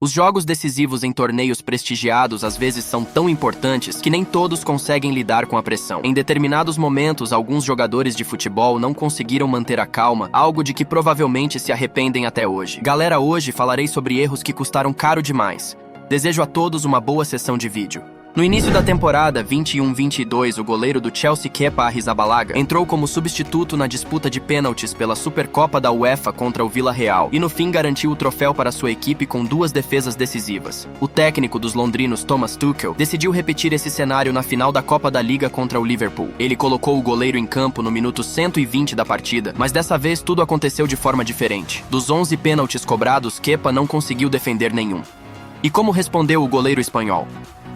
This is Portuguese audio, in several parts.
Os jogos decisivos em torneios prestigiados às vezes são tão importantes que nem todos conseguem lidar com a pressão. Em determinados momentos, alguns jogadores de futebol não conseguiram manter a calma, algo de que provavelmente se arrependem até hoje. Galera, hoje falarei sobre erros que custaram caro demais. Desejo a todos uma boa sessão de vídeo. No início da temporada 21-22, o goleiro do Chelsea, Kepa Arrizabalaga, entrou como substituto na disputa de pênaltis pela Supercopa da UEFA contra o Villarreal e no fim garantiu o troféu para sua equipe com 2 defesas decisivas. O técnico dos londrinos, Thomas Tuchel, decidiu repetir esse cenário na final da Copa da Liga contra o Liverpool. Ele colocou o goleiro em campo no minuto 120 da partida, mas dessa vez tudo aconteceu de forma diferente. Dos 11 pênaltis cobrados, Kepa não conseguiu defender nenhum. E como respondeu o goleiro espanhol?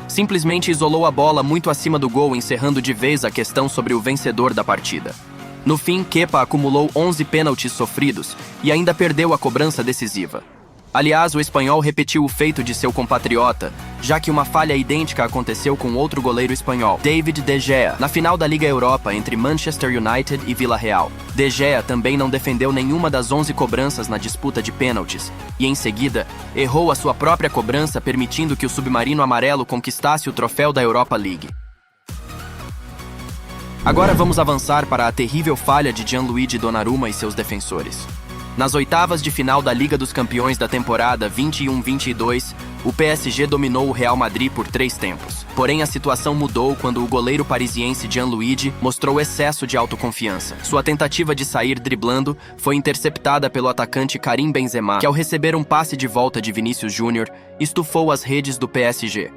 Simplesmente isolou a bola muito acima do gol, encerrando de vez a questão sobre o vencedor da partida. No fim, Kepa acumulou 11 pênaltis sofridos e ainda perdeu a cobrança decisiva. Aliás, o espanhol repetiu o feito de seu compatriota, já que uma falha idêntica aconteceu com outro goleiro espanhol, David De Gea, na final da Liga Europa entre Manchester United e Villarreal. De Gea também não defendeu nenhuma das 11 cobranças na disputa de pênaltis e, em seguida, errou a sua própria cobrança, permitindo que o submarino amarelo conquistasse o troféu da Europa League. Agora vamos avançar para a terrível falha de Gianluigi Donnarumma e seus defensores. Nas oitavas de final da Liga dos Campeões da temporada 21-22, o PSG dominou o Real Madrid por 3 tempos. Porém, a situação mudou quando o goleiro parisiense Gianluigi mostrou excesso de autoconfiança. Sua tentativa de sair driblando foi interceptada pelo atacante Karim Benzema, que ao receber um passe de volta de Vinícius Júnior, estufou as redes do PSG.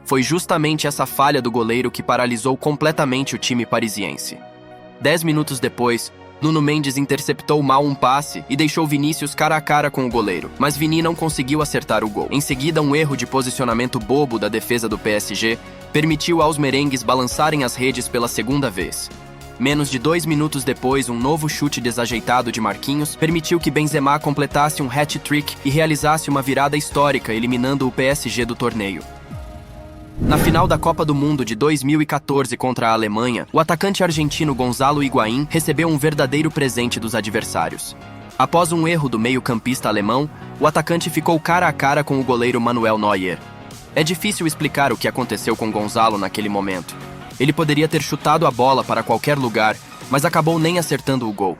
Foi justamente essa falha do goleiro que paralisou completamente o time parisiense. 10 minutos depois, Nuno Mendes interceptou mal um passe e deixou Vinícius cara a cara com o goleiro, mas Vini não conseguiu acertar o gol. Em seguida, um erro de posicionamento bobo da defesa do PSG permitiu aos merengues balançarem as redes pela segunda vez. Menos de 2 minutos depois, um novo chute desajeitado de Marquinhos permitiu que Benzema completasse um hat-trick e realizasse uma virada histórica, eliminando o PSG do torneio. Na final da Copa do Mundo de 2014 contra a Alemanha, o atacante argentino Gonzalo Higuaín recebeu um verdadeiro presente dos adversários. Após um erro do meio-campista alemão, o atacante ficou cara a cara com o goleiro Manuel Neuer. É difícil explicar o que aconteceu com Gonzalo naquele momento. Ele poderia ter chutado a bola para qualquer lugar, mas acabou nem acertando o gol.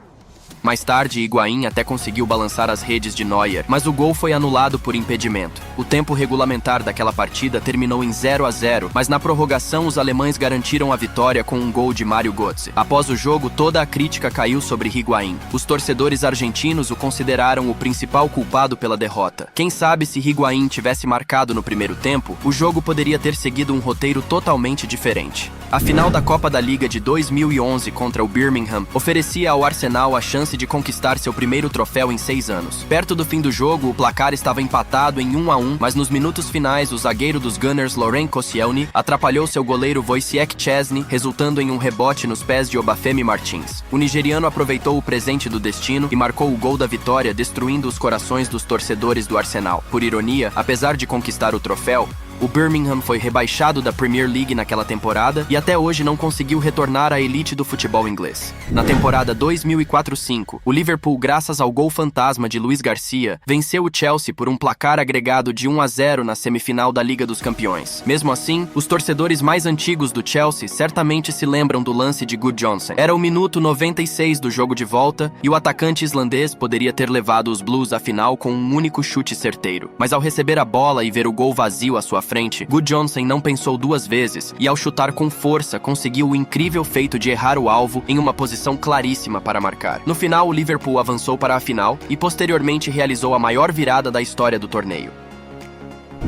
Mais tarde, Higuaín até conseguiu balançar as redes de Neuer, mas o gol foi anulado por impedimento. O tempo regulamentar daquela partida terminou em 0-0, mas na prorrogação os alemães garantiram a vitória com um gol de Mario Götze. Após o jogo, toda a crítica caiu sobre Higuaín. Os torcedores argentinos o consideraram o principal culpado pela derrota. Quem sabe se Higuaín tivesse marcado no primeiro tempo, o jogo poderia ter seguido um roteiro totalmente diferente. A final da Copa da Liga de 2011 contra o Birmingham oferecia ao Arsenal a chance de conquistar seu primeiro troféu em 6 anos. Perto do fim do jogo, o placar estava empatado em 1-1, mas nos minutos finais, o zagueiro dos Gunners, Laurent Koscielny, atrapalhou seu goleiro Wojciech Szczesny, resultando em um rebote nos pés de Obafemi Martins. O nigeriano aproveitou o presente do destino e marcou o gol da vitória, destruindo os corações dos torcedores do Arsenal. Por ironia, apesar de conquistar o troféu, o Birmingham foi rebaixado da Premier League naquela temporada e até hoje não conseguiu retornar à elite do futebol inglês. Na temporada 2004-05, o Liverpool, graças ao gol fantasma de Luis Garcia, venceu o Chelsea por um placar agregado de 1-0 na semifinal da Liga dos Campeões. Mesmo assim, os torcedores mais antigos do Chelsea certamente se lembram do lance de Gudjohnsen. Era o minuto 96 do jogo de volta e o atacante islandês poderia ter levado os Blues à final com um único chute certeiro. Mas ao receber a bola e ver o gol vazio à sua frente, Gudjohnsen não pensou 2 vezes e, ao chutar com força, conseguiu o incrível feito de errar o alvo em uma posição claríssima para marcar. No final, o Liverpool avançou para a final e posteriormente realizou a maior virada da história do torneio.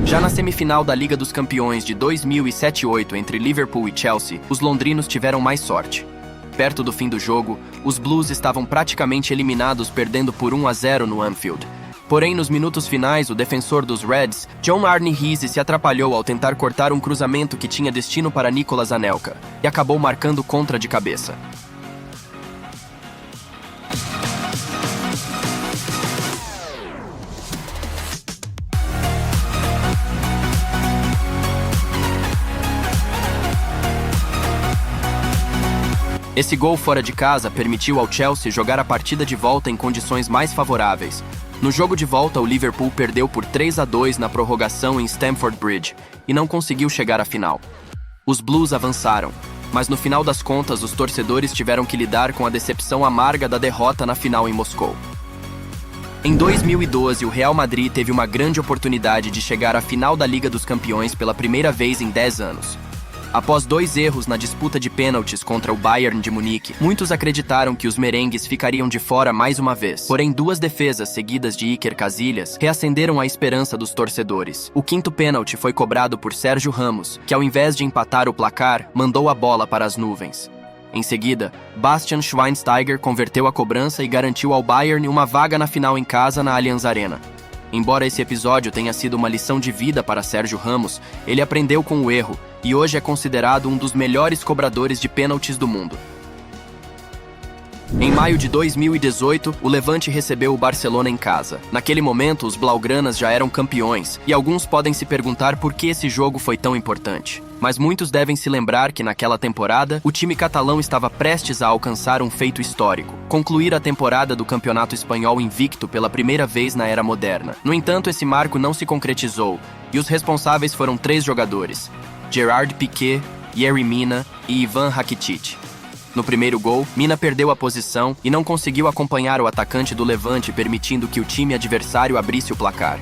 Já na semifinal da Liga dos Campeões de 2007-08 entre Liverpool e Chelsea, os londrinos tiveram mais sorte. Perto do fim do jogo, os Blues estavam praticamente eliminados, perdendo por 1-0 no Anfield. Porém, nos minutos finais, o defensor dos Reds, John Arne Riise, se atrapalhou ao tentar cortar um cruzamento que tinha destino para Nicolas Anelka, e acabou marcando contra de cabeça. Esse gol fora de casa permitiu ao Chelsea jogar a partida de volta em condições mais favoráveis, No jogo de volta, o Liverpool perdeu por 3-2 na prorrogação em Stamford Bridge e não conseguiu chegar à final. Os Blues avançaram, mas no final das contas os torcedores tiveram que lidar com a decepção amarga da derrota na final em Moscou. Em 2012, o Real Madrid teve uma grande oportunidade de chegar à final da Liga dos Campeões pela primeira vez em 10 anos. Após 2 erros na disputa de pênaltis contra o Bayern de Munique, muitos acreditaram que os merengues ficariam de fora mais uma vez. Porém, 2 defesas seguidas de Iker Casillas reacenderam a esperança dos torcedores. O 5º pênalti foi cobrado por Sérgio Ramos, que ao invés de empatar o placar, mandou a bola para as nuvens. Em seguida, Bastian Schweinsteiger converteu a cobrança e garantiu ao Bayern uma vaga na final em casa na Allianz Arena. Embora esse episódio tenha sido uma lição de vida para Sérgio Ramos, ele aprendeu com o erro e hoje é considerado um dos melhores cobradores de pênaltis do mundo. Em maio de 2018, o Levante recebeu o Barcelona em casa. Naquele momento, os blaugranas já eram campeões, e alguns podem se perguntar por que esse jogo foi tão importante. Mas muitos devem se lembrar que naquela temporada, o time catalão estava prestes a alcançar um feito histórico: concluir a temporada do Campeonato Espanhol invicto pela primeira vez na era moderna. No entanto, esse marco não se concretizou, e os responsáveis foram 3 jogadores: Gerard Piqué, Yerry Mina e Ivan Rakitic. No primeiro gol, Mina perdeu a posição e não conseguiu acompanhar o atacante do Levante, permitindo que o time adversário abrisse o placar.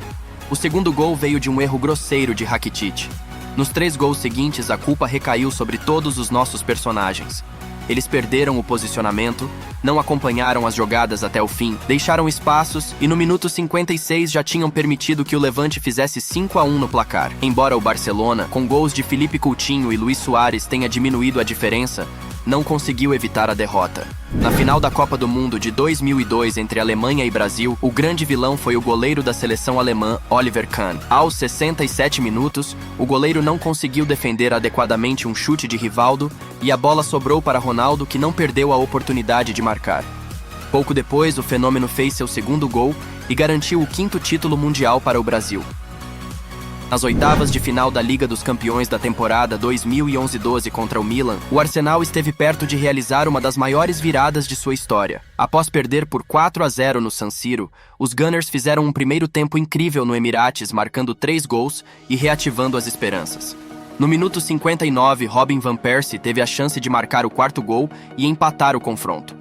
O segundo gol veio de um erro grosseiro de Rakitic. Nos 3 gols seguintes, a culpa recaiu sobre todos os nossos personagens. Eles perderam o posicionamento, não acompanharam as jogadas até o fim, deixaram espaços e no minuto 56 já tinham permitido que o Levante fizesse 5-1 no placar. Embora o Barcelona, com gols de Felipe Coutinho e Luis Suárez, tenha diminuído a diferença, não conseguiu evitar a derrota. Na final da Copa do Mundo de 2002 entre Alemanha e Brasil, o grande vilão foi o goleiro da seleção alemã, Oliver Kahn. Aos 67 minutos, o goleiro não conseguiu defender adequadamente um chute de Rivaldo e a bola sobrou para Ronaldo, que não perdeu a oportunidade de marcar. Pouco depois, o fenômeno fez seu segundo gol e garantiu o 5º título mundial para o Brasil. Nas oitavas de final da Liga dos Campeões da temporada 2011-12 contra o Milan, o Arsenal esteve perto de realizar uma das maiores viradas de sua história. Após perder por 4-0 no San Siro, os Gunners fizeram um primeiro tempo incrível no Emirates, marcando 3 gols e reativando as esperanças. No minuto 59, Robin van Persie teve a chance de marcar o 4º gol e empatar o confronto.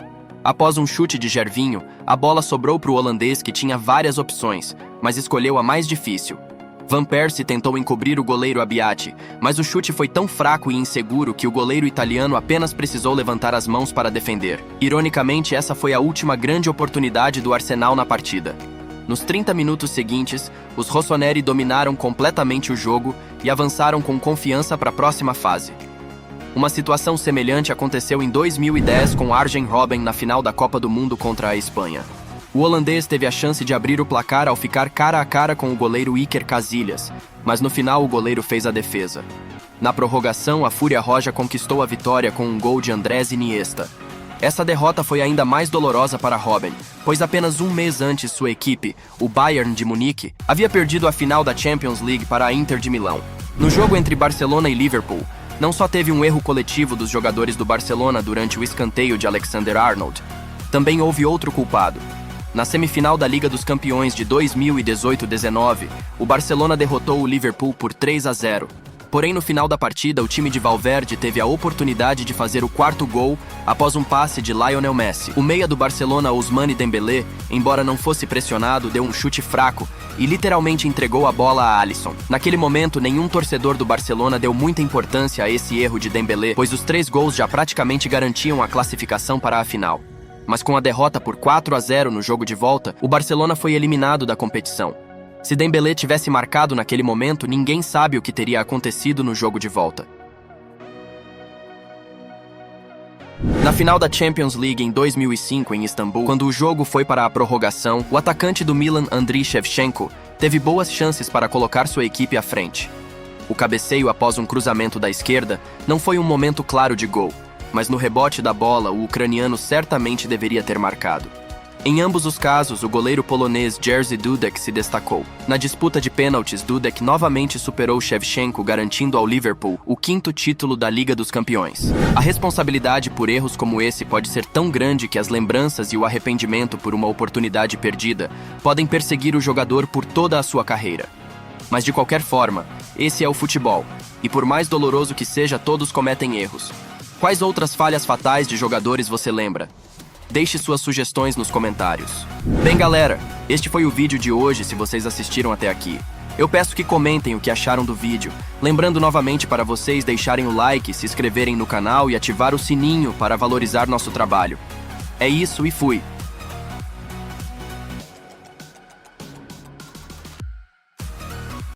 Após um chute de Gervinho, a bola sobrou para o holandês, que tinha várias opções, mas escolheu a mais difícil. Van Persie tentou encobrir o goleiro Abbiati, mas o chute foi tão fraco e inseguro que o goleiro italiano apenas precisou levantar as mãos para defender. Ironicamente, essa foi a última grande oportunidade do Arsenal na partida. Nos 30 minutos seguintes, os rossoneri dominaram completamente o jogo e avançaram com confiança para a próxima fase. Uma situação semelhante aconteceu em 2010 com Arjen Robben na final da Copa do Mundo contra a Espanha. O holandês teve a chance de abrir o placar ao ficar cara a cara com o goleiro Iker Casillas, mas no final o goleiro fez a defesa. Na prorrogação, a Fúria Roja conquistou a vitória com um gol de Andrés Iniesta. Essa derrota foi ainda mais dolorosa para Robben, pois apenas um mês antes sua equipe, o Bayern de Munique, havia perdido a final da Champions League para a Inter de Milão. No jogo entre Barcelona e Liverpool, não só teve um erro coletivo dos jogadores do Barcelona durante o escanteio de Alexander-Arnold, também houve outro culpado. Na semifinal da Liga dos Campeões de 2018-19, o Barcelona derrotou o Liverpool por 3-0. Porém, no final da partida, o time de Valverde teve a oportunidade de fazer o 4º gol após um passe de Lionel Messi. O meia do Barcelona, Ousmane Dembélé, embora não fosse pressionado, deu um chute fraco e literalmente entregou a bola a Alisson. Naquele momento, nenhum torcedor do Barcelona deu muita importância a esse erro de Dembélé, pois os 3 gols já praticamente garantiam a classificação para a final. Mas com a derrota por 4-0 no jogo de volta, o Barcelona foi eliminado da competição. Se Dembélé tivesse marcado naquele momento, ninguém sabe o que teria acontecido no jogo de volta. Na final da Champions League em 2005 em Istambul, quando o jogo foi para a prorrogação, o atacante do Milan, Andriy Shevchenko, teve boas chances para colocar sua equipe à frente. O cabeceio após um cruzamento da esquerda não foi um momento claro de gol, mas no rebote da bola, o ucraniano certamente deveria ter marcado. Em ambos os casos, o goleiro polonês Jerzy Dudek se destacou. Na disputa de pênaltis, Dudek novamente superou Shevchenko, garantindo ao Liverpool o 5º título da Liga dos Campeões. A responsabilidade por erros como esse pode ser tão grande que as lembranças e o arrependimento por uma oportunidade perdida podem perseguir o jogador por toda a sua carreira. Mas de qualquer forma, esse é o futebol, e por mais doloroso que seja, todos cometem erros. Quais outras falhas fatais de jogadores você lembra? Deixe suas sugestões nos comentários. Bem, galera, este foi o vídeo de hoje se vocês assistiram até aqui. Eu peço que comentem o que acharam do vídeo, lembrando novamente para vocês deixarem o like, se inscreverem no canal e ativar o sininho para valorizar nosso trabalho. É isso e fui!